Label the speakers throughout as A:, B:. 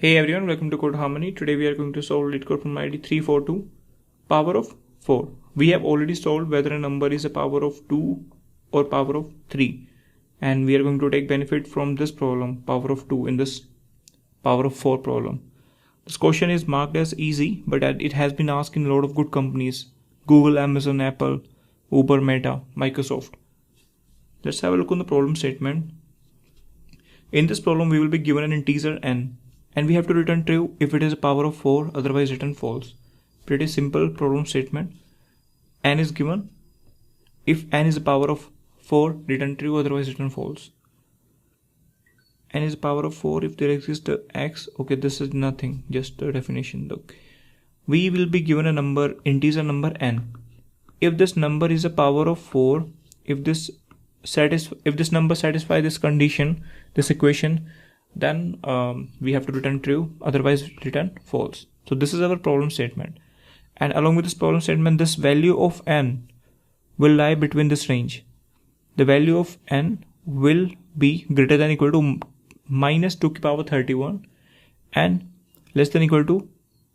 A: Hey everyone, welcome to Code Harmony. Today we are going to solve LeetCode from ID 342, power of 4. We have already solved whether a number is a power of 2 or power of 3. And we are going to take benefit from this problem, power of 2, in this power of 4 problem. This question is marked as easy, but it has been asked in a lot of good companies. Google, Amazon, Apple, Uber, Meta, Microsoft. Let's have a look on the problem statement. In this problem, we will be given an integer n. And we have to return true if it is a power of 4, otherwise return false. Pretty simple problem statement. N is given. If n is a power of 4, return true, otherwise return false. N is a power of 4 if there exists a x. Okay, this is nothing, just a definition. Look, we will be given a number, integer number n. If this number is a power of 4, if this number satisfies this condition, this equation, then we have to return true, otherwise return false. So this is our problem statement, and along with this problem statement, this value of n will lie between this range. The value of n will be greater than equal to minus 2 to the power 31 and less than equal to 2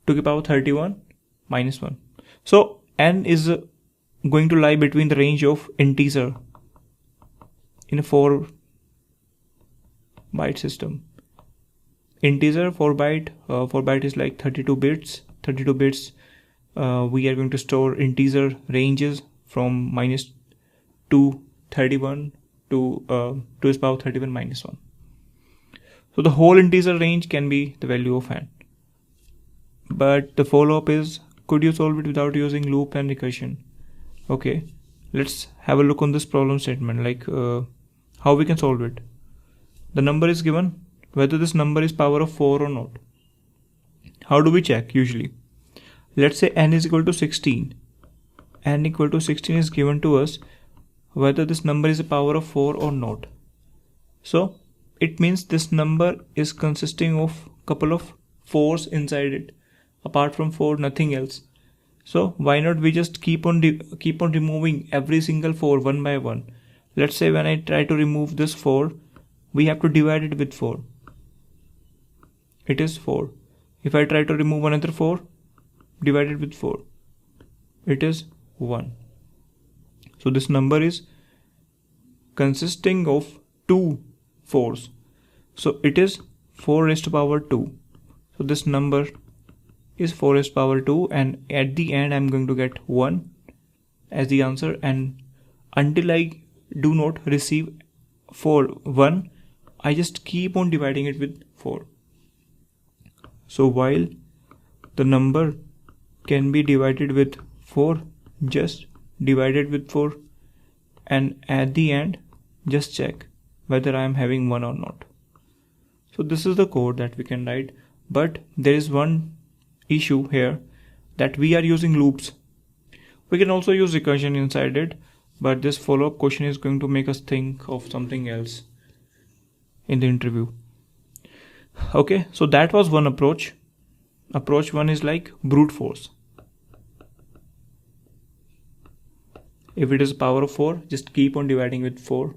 A: to the power 31 minus 1. So n is going to lie between the range of integer in a 4 byte system. Integer 4 byte is like 32 bits. 32 bits we are going to store integer ranges from minus 2 31 to 2 to the power 31 minus 1. So the whole integer range can be the value of n. But the follow-up is, could you solve it without using loop and recursion? Okay, let's have a look on this problem statement, like how we can solve it. The number is given, whether this number is power of 4 or not. How do we check usually? Let's say n is equal to 16. N equal to 16 is given to us whether this number is a power of 4 or not. So it means this number is consisting of couple of 4s inside it. Apart from 4, nothing else. So why not we just keep on removing every single 4 one by one. Let's say when I try to remove this 4, we have to divide it with 4. It is 4. If I try to remove another 4, divided with 4, it is 1. So this number is consisting of 2 4s. So it is 4 raised to power 2. So this number is 4 raised to power 2, and at the end I'm going to get 1 as the answer, and until I do not receive 1, I just keep on dividing it with 4. So while the number can be divided with 4, just divide it with 4, and at the end just check whether I am having 1 or not. So this is the code that we can write, but there is one issue here, that we are using loops. We can also use recursion inside it, but this follow-up question is going to make us think of something else in the interview. Okay, so that was one approach. Approach 1 is like brute force. If it is power of 4, just keep on dividing with 4.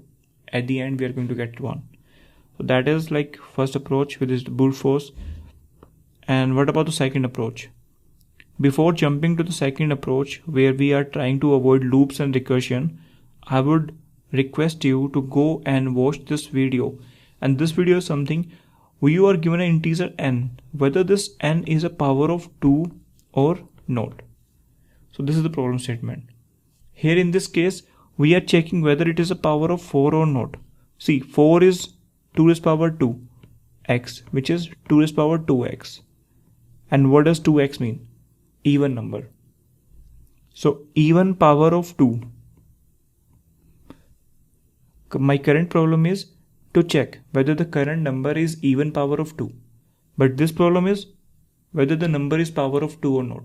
A: At the end we are going to get 1. So that is like first approach, which is brute force. And what about the second approach? Before jumping to the second approach, where we are trying to avoid loops and recursion, I would request you to go and watch this video. And this video is something, you are given an integer n, whether this n is a power of 2 or not. So this is the problem statement. Here in this case, we are checking whether it is a power of 4 or not. See, 4 is 2 raised to power 2 x, which is 2 raised to power 2x. And what does 2x mean? Even number. So even power of 2. My current problem is to check whether the current number is even power of 2. But this problem is whether the number is power of 2 or not.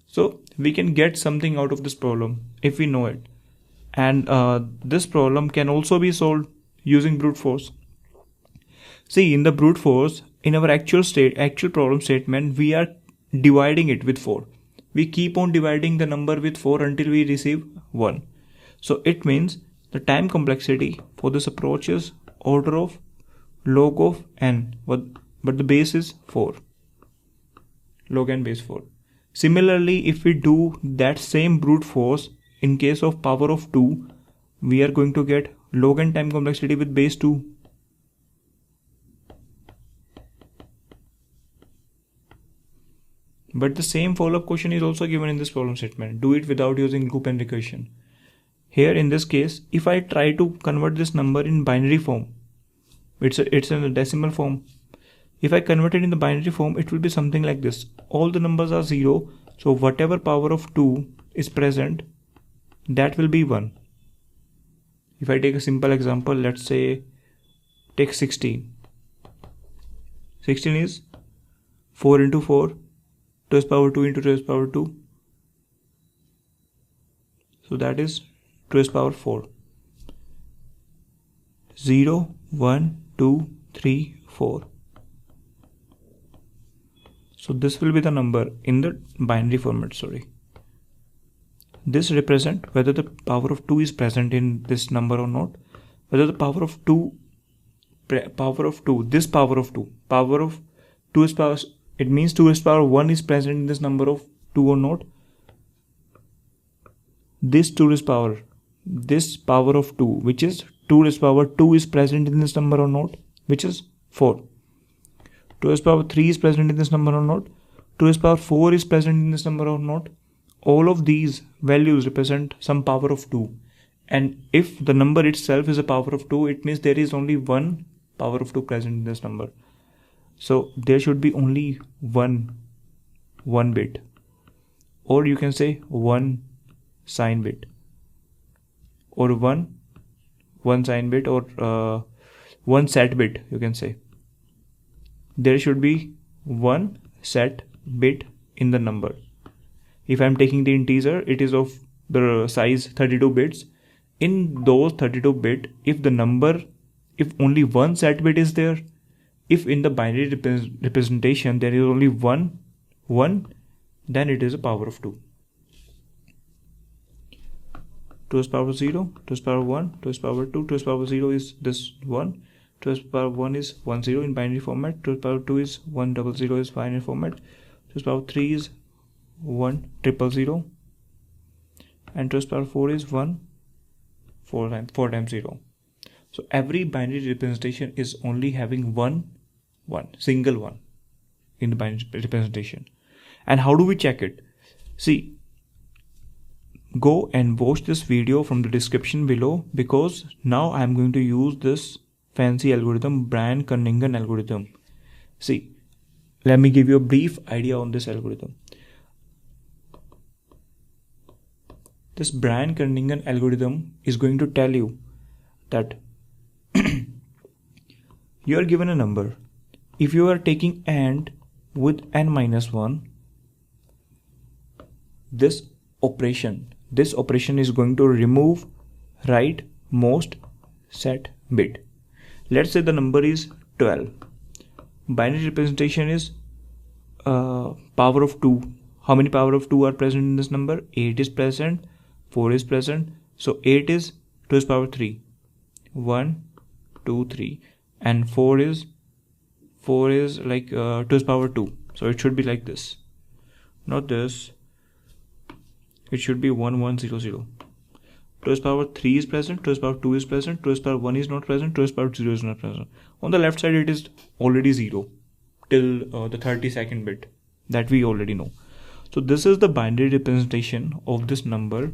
A: So we can get something out of this problem if we know it. And this problem can also be solved using brute force. See, in the brute force, in our actual problem statement, we are dividing it with 4. We keep on dividing the number with 4 until we receive 1. So it means the time complexity for this approach is order of log of n. but the base is 4. Log n base 4. Similarly, if we do that same brute force in case of power of 2, we are going to get log n time complexity with base 2. But the same follow-up question is also given in this problem statement. Do it without using loop and recursion. Here in this case, if I try to convert this number in binary form, it's in a decimal form. If I convert it in the binary form, it will be something like this. All the numbers are 0. So whatever power of 2 is present, that will be 1. If I take a simple example, let's say take 16. 16 is 4 into 4, 2 to the power 2 into 2 to the power 2. So that is 2 to the power 4. 0, 1, 2, 3, 4. So this will be the number in the binary format, This represents whether the power of 2 is present in this number or not. Whether the power of 2 is power, it means 2 is power 1 is present in this number of 2 or not. This power of 2, which is 2 is power 2 is present in this number or not, which is 4. 2 is power 3 is present in this number or not. 2 is power 4 is present in this number or not. All of these values represent some power of 2. And if the number itself is a power of 2, it means there is only one power of 2 present in this number. So there should be only one bit. Or you can say one sign bit. Or one sign bit, or one set bit, you can say. There should be one set bit in the number. If I am taking the integer, it is of the size 32 bits. In those 32 bit, if only one set bit is there, if in the binary representation there is only one, then it is a power of 2. 2 is power 0, 2 is power 1, 2 is power 2, 2 is power 0 is this 1. 2 is power 1 is 10 in binary format. 2 is power 2 is 100 is binary format. 2 is power 3 is 1000. And 2 is power 4 is 4 times 0. So every binary representation is only having one single one in the binary representation. And how do we check it? See, go and watch this video from the description below, because now I am going to use this fancy algorithm, Bryan-Kernighan algorithm. See, let me give you a brief idea on this algorithm. This Bryan-Kernighan algorithm is going to tell you that you are given a number. If you are taking AND with n-1, this operation is going to remove rightmost set bit. Let's say the number is 12. Binary representation is power of 2. How many power of 2 are present in this number? 8 is present, 4 is present. So 8 is 2 is power 3. 1, 2, 3. And 4 is like 2 is power 2. So it should be like this. Not this. It should be 1, 1, 0, 0. 2 is power 3 is present, 2 is power 2 is present, 2 is power 1 is not present, 2 is power 0 is not present. On the left side it is already 0 till the 32nd bit that we already know. So this is the binary representation of this number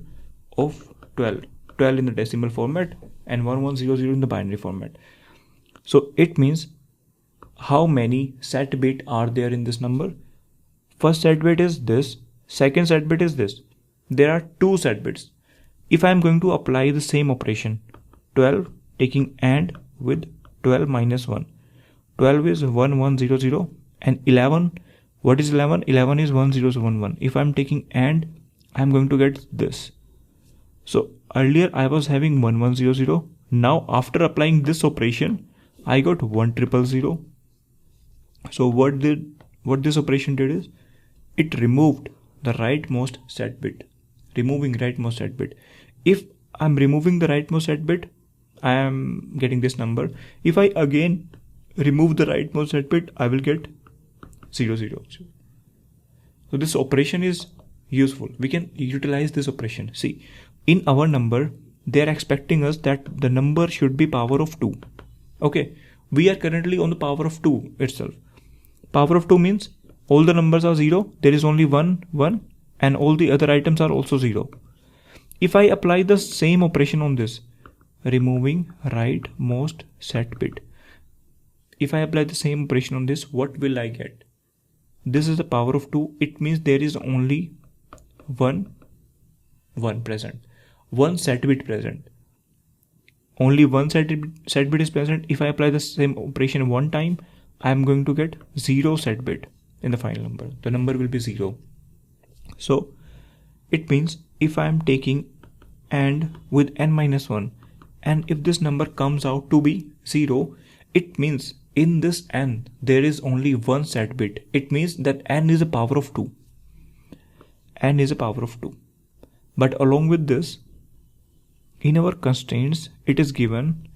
A: of 12 in the decimal format and 1100 in the binary format. So it means how many set bit are there in this number? First set bit is this, second set bit is this. There are two set bits. If I am going to apply the same operation, 12 taking AND with 12 minus 1. 12 is 1, 1, 0, 0. And 11, what is 11? 11 is 1, 0, 1, 1. If I am taking AND, I am going to get this. So earlier I was having 1, 1, 0, 0. Now after applying this operation, I got 1, 0, 0. So what this operation did is, it removed the rightmost set bit. Removing rightmost set bit. If I'm removing the rightmost set bit, I am getting this number. If I again remove the rightmost set bit, I will get 0, 0, 0. So this operation is useful. We can utilize this operation. See, in our number, they are expecting us that the number should be power of 2. Okay, we are currently on the power of 2 itself. Power of 2 means all the numbers are 0, there is only 1, 1, and all the other items are also 0. If I apply the same operation on this, removing rightmost set bit, if I apply the same operation on this, what will I get? This is the power of 2. It means there is only one present, one set bit present. Only one set bit is present. If I apply the same operation one time, I am going to get 0 set bit in the final number. The number will be 0. So it means if I am taking AND with n minus 1, and if this number comes out to be 0, it means in this n there is only one set bit. It means that n is a power of 2. N is a power of 2. But along with this, in our constraints it is given,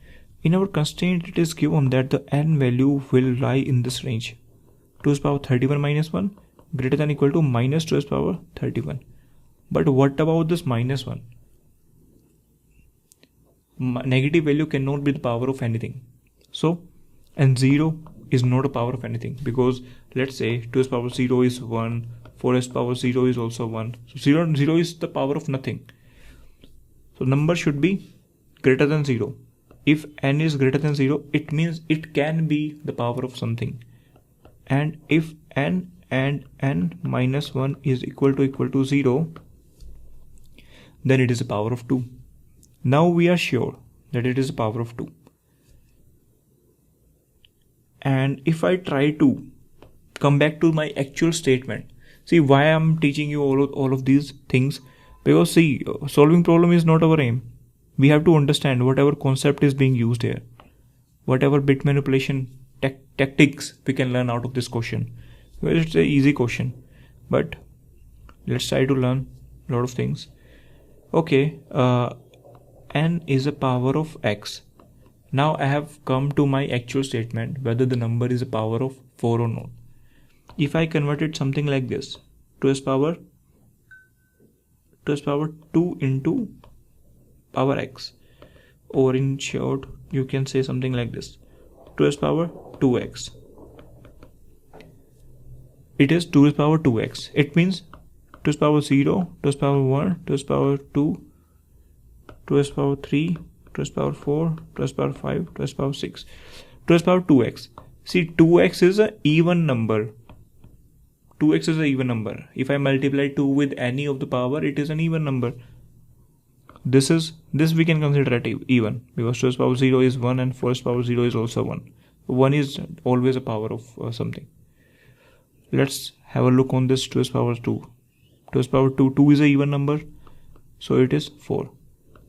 A: that the n value will lie in this range, 2 to the power 31 minus 1 greater than or equal to minus 2 to the power 31. But what about this minus 1? Negative value cannot be the power of anything. So, and 0 is not a power of anything, because let's say 2 to the power 0 is 1, 4 to the power 0 is also 1. So 0 is the power of nothing. So number should be greater than 0. If n is greater than 0, it means it can be the power of something. And if n and n minus 1 is equal to 0, then it is a power of 2. Now we are sure that it is a power of 2. And if I try to come back to my actual statement, see why I am teaching you all of these things, because see, solving problem is not our aim. We have to understand whatever concept is being used here, whatever bit manipulation tactics we can learn out of this question. Well, it's an easy question, but let's try to learn a lot of things. Okay, n is a power of x. Now I have come to my actual statement, whether the number is a power of 4 or not. If I converted something like this, 2 to the power 2 into power x, or in short you can say something like this, 2 to the power 2x. It is 2 to the power 2x. It means 2 to the power 0, 2 to the power 1, 2 to the power 2, 2 to the power 3, 2 to the power 4, 2 to the power 5, 2 to the power 6, 2 to the power 2x. See, 2x is an even number. 2x is an even number. If I multiply 2 with any of the power, it is an even number. This we can consider at even, because 2 to the power 0 is 1 and 4 to the power 0 is also 1. 1 is always a power of something. Let's have a look on this 2 to the power 2. 2 to the power 2 is an even number, so it is 4.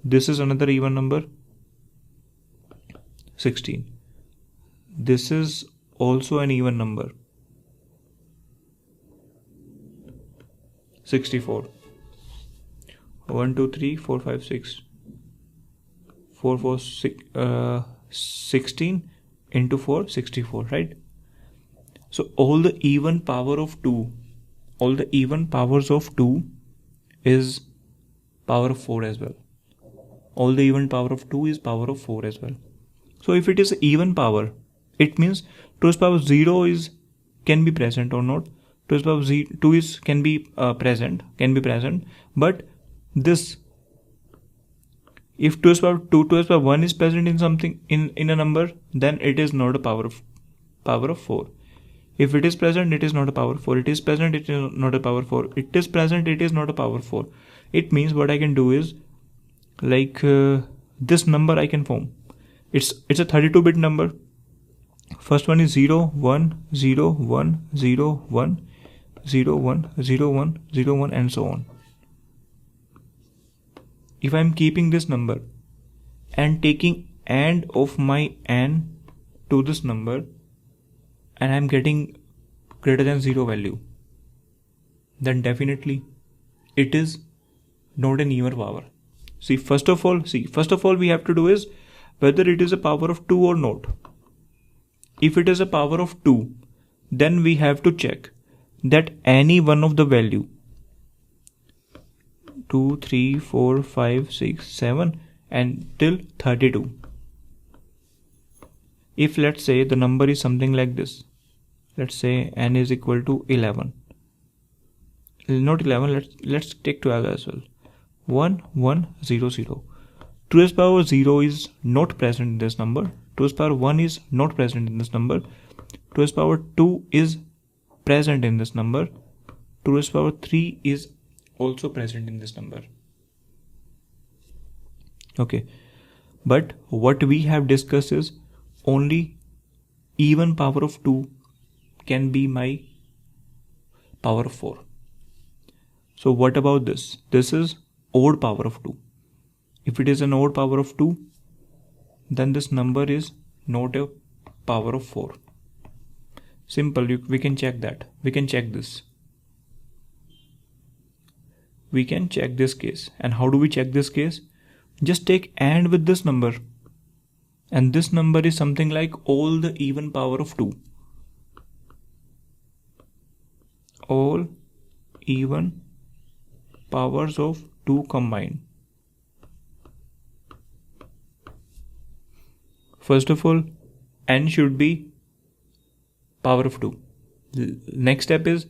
A: This is another even number, 16. This is also an even number, 64. 1, 2, 3, 4, 5, 6. 4, 4, 6, 16 into 4, 64, right? So all the even power of 2, all the even powers of 2 is power of 4 as well. All the even power of 2 is power of 4 as well. So if it is even power, it means 2 to the power 0 can be present or not. 2 to the power 2 can be present, but this, if 2 to the power 2, 2 to the power 1 is present in something, in a number, then it is not a power of 4. If it is present, it is not a power of 4. It is present, it is not a power of 4. It is present, it is not a power of 4. It means what I can do is, like this number I can form. It's a 32-bit number. First one is 0, 1, 0, 1, 0, 1, 0, 1, 0, 1, 0, 1, and so on. If I am keeping this number and taking AND of my n to this number, and I am getting greater than 0 value, then definitely it is not an even power. See, first of all we have to do is whether it is a power of 2 or not. if it is a power of 2, then we have to check that any one of the value 2, 3, 4, 5, 6, 7 and till 32. If let's say the number is something like this, let's say n is equal to 11, not 11, let's take 12 as well. 1, 1, 0, 0. 2 raised power 0 is not present in this number. 2 raised power 1 is not present in this number. 2 raised power 2 is present in this number. 2 raised power 3 is also present in this number. Okay, but what we have discussed is only even power of 2 can be my power of 4. So what about this? This is odd power of 2. If it is an odd power of 2, then this number is not a power of 4. Simple, we can check that. We can check this. We can check this case. And how do we check this case? Just take AND with this number. And this number is something like all the even power of 2. All even powers of 2 combined. First of all, n should be power of 2. The next step is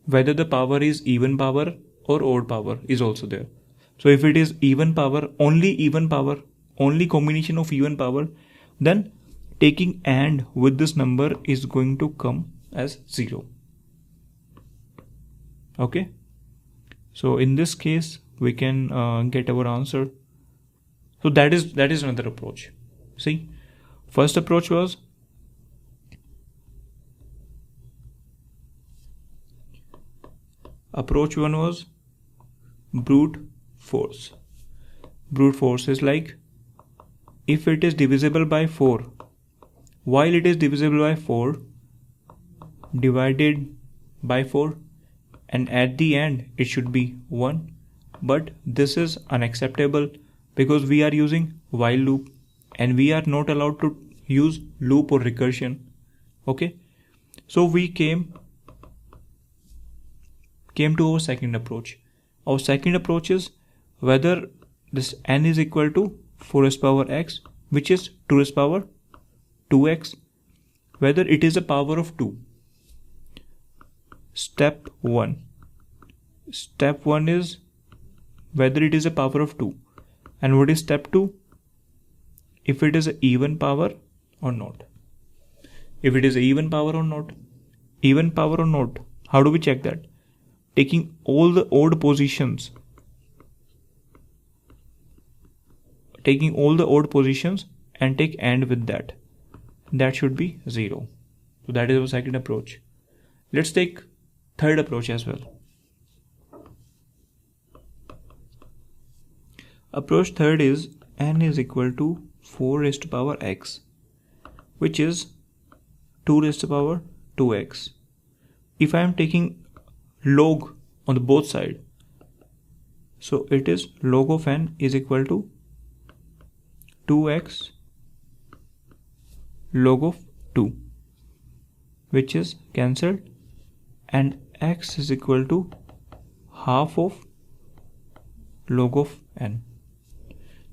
A: whether the power is even power or odd power is also there. So if it is even power, only combination of even power, then taking AND with this number is going to come as 0. Okay. So in this case, we can get our answer. So that is another approach. See, first approach was approach 1 was brute force. Brute force is like if it is divisible by 4, while it is divisible by 4, divided by 4, and at the end it should be 1. But this is unacceptable because we are using while loop and we are not allowed to use loop or recursion. Okay, so we came to our second approach. Our second approach is whether this n is equal to 4 raised power x, which is 2 raised power 2x, whether it is a power of 2. Step 1 is whether it is a power of 2. And what is step 2? If it is an even power or not. If it is an even power or not. Even power or not. How do we check that? Taking all the odd positions. And take AND with that. That should be 0. So that is our second approach. Let's take third approach as well. Approach third is n is equal to 4 raised to power x, which is 2 raised to power 2x. If I am taking log on the both side, so it is log of n is equal to 2x log of 2, which is cancelled, and x is equal to half of log of n.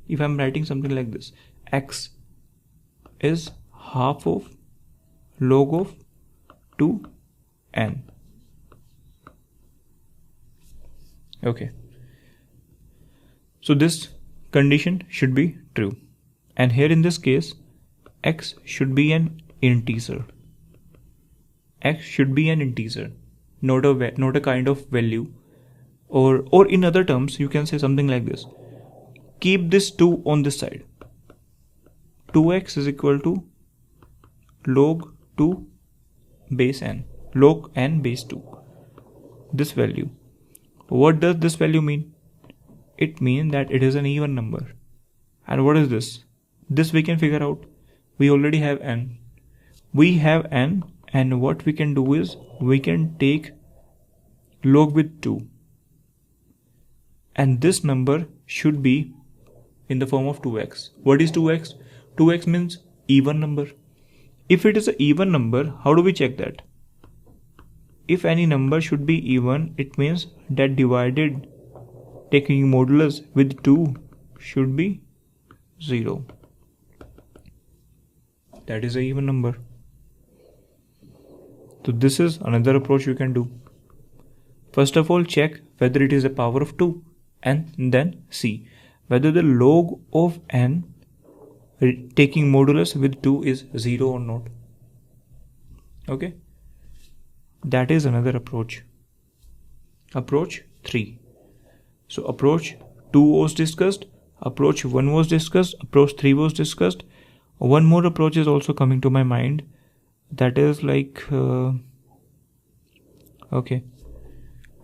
A: If I am writing something like this, x is half of log of 2n. Okay, so this condition should be true, and here in this case x should be an integer. X should be an integer, not a kind of value, or in other terms you can say something like this. Keep this 2 on this side. 2x is equal to log 2 base n, log n base 2. This value. What does this value mean? It means that it is an even number. And what is this? This we can figure out. We already have n. We have n, and what we can do is we can take log with 2. And this number should be in the form of 2x. What is 2x? 2x means even number. If it is an even number, how do we check that? If any number should be even, it means that divided taking modulus with 2 should be 0. That is an even number. So this is another approach you can do. First of all, check whether it is a power of 2 and then see whether the log of n taking modulus with 2 is 0 or not. Okay, that is another approach. Approach 3. So approach 2 was discussed, approach 1 was discussed, approach 3 was discussed. One more approach is also coming to my mind, that is like okay,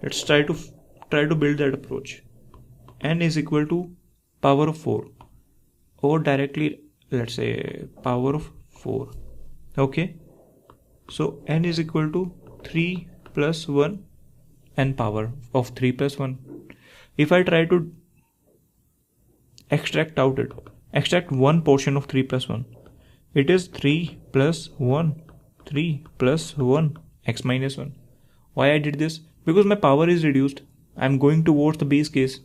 A: let's try to build that approach. N is equal to power of 4, or directly let's say power of 4. Okay, so n is equal to 3 plus 1 and power of 3 plus 1. If I try to extract one portion of 3 plus 1, it is 3 plus 1, 3 plus 1, x minus 1. Why I did this? Because my power is reduced. I am going towards the base case.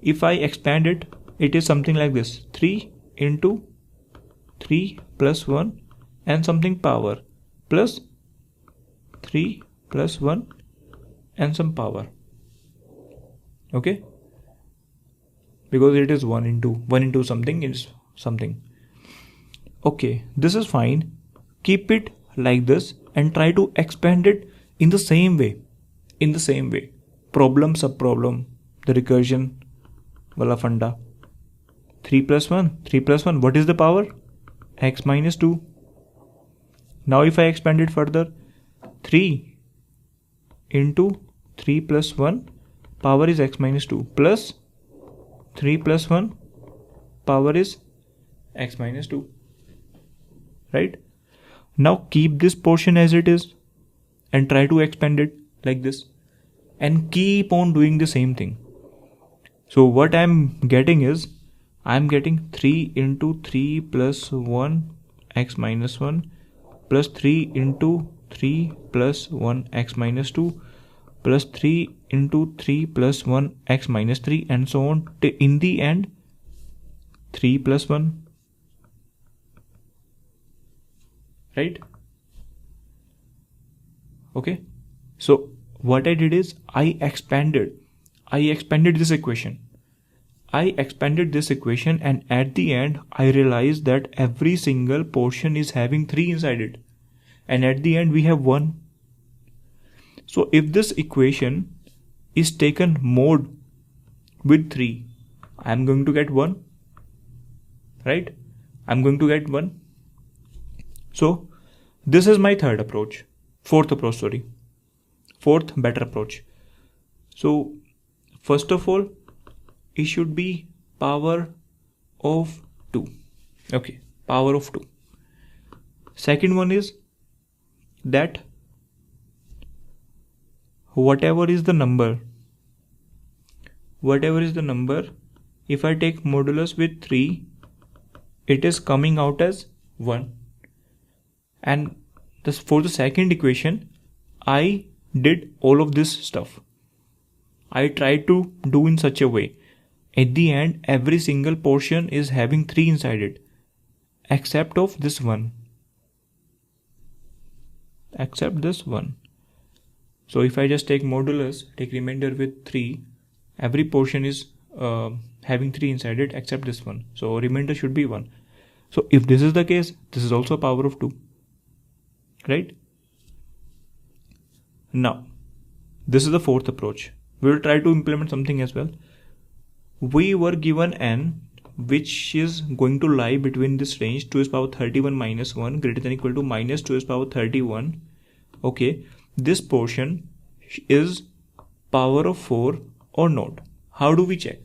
A: If I expand it, it is something like this: 3 into 3 plus 1 and something power plus 3 plus 1 and some power. Okay, because it is 1 into something is something. Okay, this is fine. Keep it like this and try to expand it in the same way. Problem sub problem, the recursion wala funda. 3 plus 1, what is the power? X minus 2. Now if I expand it further, 3 into 3 plus 1, power is x minus 2, plus 3 plus 1, power is x minus 2. Right? Now keep this portion as it is and try to expand it like this and keep on doing the same thing. So what I'm getting is, I'm getting 3 into 3 plus 1 x minus 1 plus 3 into 3 plus 1 x minus 2 plus 3 into 3 plus 1 x minus 3 and so on, in the end 3 plus 1. Right? Okay, so what I did is I expanded this equation. And at the end I realized that every single portion is having 3 inside it, and at the end we have 1. So if this equation is taken mod with 3, I am going to get 1. Right? I'm going to get 1. So this is my fourth better approach. So first of all, it should be power of 2. Okay, power of 2. Second one is that whatever is the number, if I take modulus with 3, it is coming out as 1. And for the second equation, I did all of this stuff. I tried to do in such a way. At the end, every single portion is having 3 inside it, except of this one. So if I just take modulus, take remainder with 3, every portion is having 3 inside it except this one. So remainder should be 1. So if this is the case, this is also power of 2. Right? Now, this is the fourth approach. We will try to implement something as well. We were given n, which is going to lie between this range 2 to the power 31 minus 1 greater than or equal to minus 2 to the power 31. Okay, this portion is power of 4 or not. How do we check?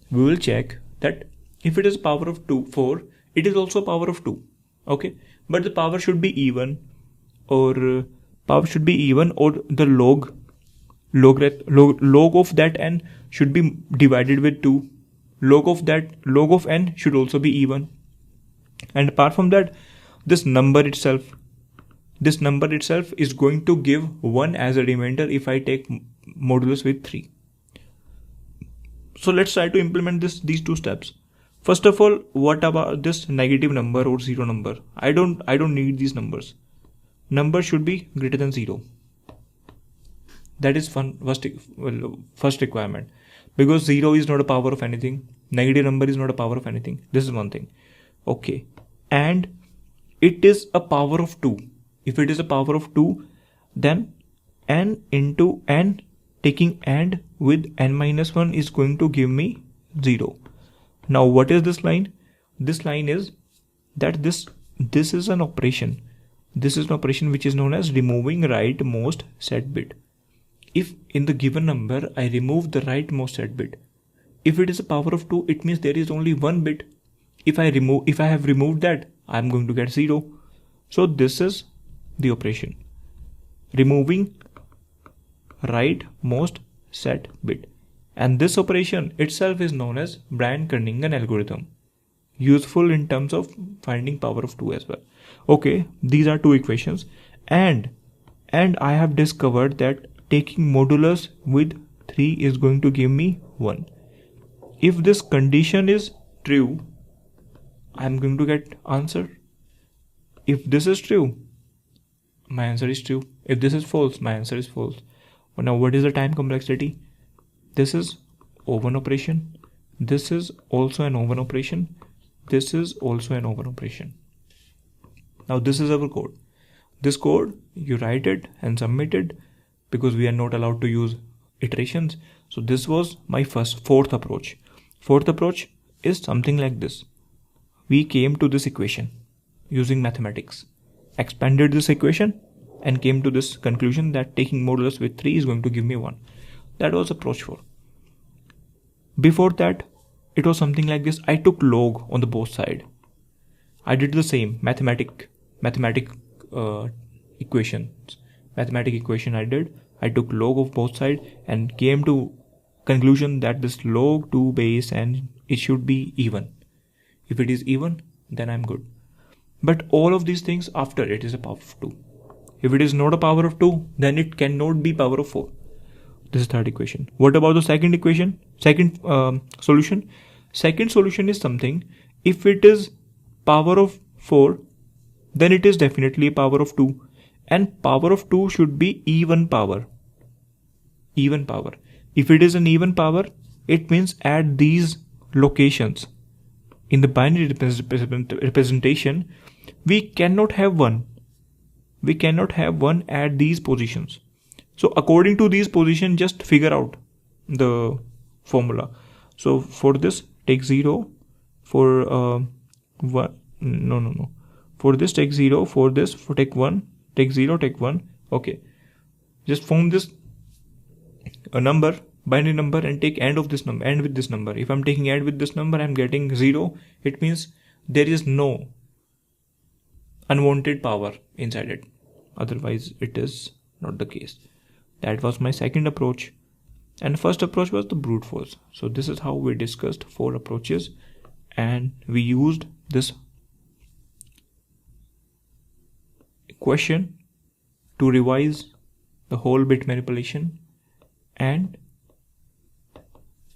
A: We will check that if it is power of 4, it is also power of 2. Okay, but the power should be even, or the log of that n should be divided with 2. Log of n should also be even. And apart from that, this number itself is going to give 1 as a remainder if I take modulus with 3. So let's try to implement these two steps. First of all, what about this negative number or 0 number? I don't need these numbers. Number should be greater than 0. That is first requirement, because 0 is not a power of anything. Negative number is not a power of anything. This is one thing. Okay, and it is a power of 2. If it is a power of 2, then n into n, taking and with n minus 1 is going to give me 0. Now what is this line? This line is that this is an operation. This is an operation which is known as removing rightmost set bit. If in the given number I remove the rightmost set bit, if it is a power of 2, it means there is only one bit. If I have removed that, I am going to get 0. So this is the operation, removing rightmost set bit. And this operation itself is known as Brand-Kernighan algorithm, useful in terms of finding power of 2 as well. Okay, these are two equations, and I have discovered that taking modulus with 3 is going to give me 1. If this condition is true, I am going to get answer. If this is true, my answer is true. If this is false, my answer is false. Now what is the time complexity? This is O1 operation. This is also an O1 operation. This is also an O1 operation. Now this is our code. This code, you write it and submit it, because we are not allowed to use iterations. So this was my fourth approach. Fourth approach is something like this. We came to this equation using mathematics, expanded this equation, and came to this conclusion that taking modulus with 3 is going to give me 1. That was approach 4. Before that, it was something like this. I took log on the both side. I did the same mathematic equation I did. I took log of both sides and came to conclusion that this log 2 base and it should be even. If it is even, then I'm good. But all of these things after it is a power of 2. If it is not a power of 2, then it cannot be power of 4. This is third equation. What about the second equation? Second solution. Second solution is something, if it is power of 4, then it is definitely a power of 2. And power of 2 should be even power. Even power. If it is an even power, it means at these locations in the binary representation, we cannot have 1. We cannot have 1 at these positions. So according to these positions, just figure out the formula. So for this, take 0. For 1, no. For this, take 0. For this, take 1. Take 0, take 1. Okay. Just form this a number, binary number, and take AND of this number, AND with this number. If I'm taking AND with this number, I'm getting 0. It means there is no unwanted power inside it. Otherwise, it is not the case. That was my second approach. And first approach was the brute force. So this is how we discussed 4 approaches, and we used this question to revise the whole bit manipulation and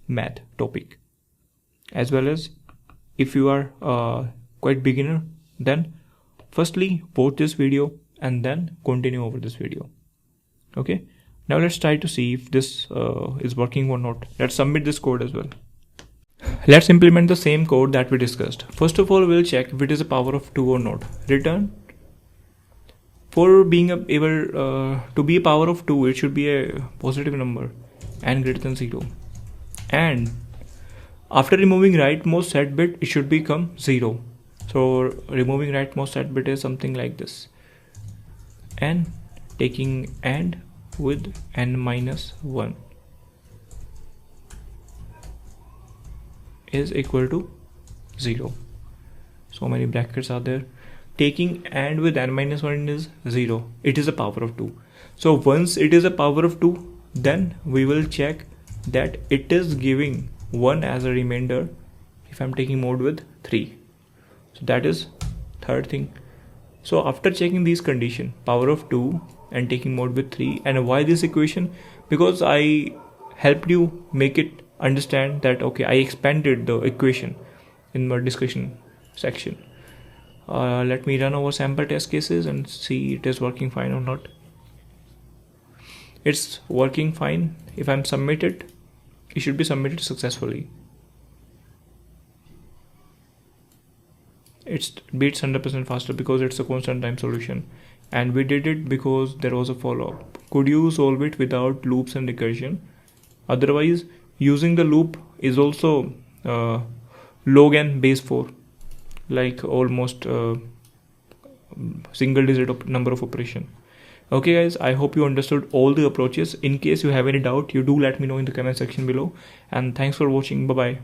A: math topic. As well as if you are quite beginner, then firstly watch this video and then continue over this video. Okay, now let's try to see if this is working or not. Let's submit this code as well. Let's implement the same code that we discussed. First of all, we'll check if it is a power of 2 or not. Return. For being able to be a power of 2, it should be a positive number and greater than 0. And after removing rightmost set bit, it should become 0. So removing rightmost set bit is something like this. And taking AND with n minus 1 is equal to 0. So many brackets are there. Taking AND with n minus 1 is 0. It is a power of 2. So once it is a power of 2, then we will check that it is giving 1 as a remainder if I'm taking mode with 3. So that is third thing. So after checking these condition, power of 2 and taking mod with 3, and why this equation? Because I helped you make it understand that okay, I expanded the equation in my discussion section. Let me run over sample test cases and see it is working fine or not. It's working fine. If I'm submitted, it should be submitted successfully. It beats 100% faster because it's a constant time solution, and we did it because there was a follow-up. Could you solve it without loops and recursion? Otherwise, using the loop is also log n base 4, like almost single digit number of operation. Okay guys, I hope you understood all the approaches. In case you have any doubt, you do let me know in the comment section below, and thanks for watching. Bye bye.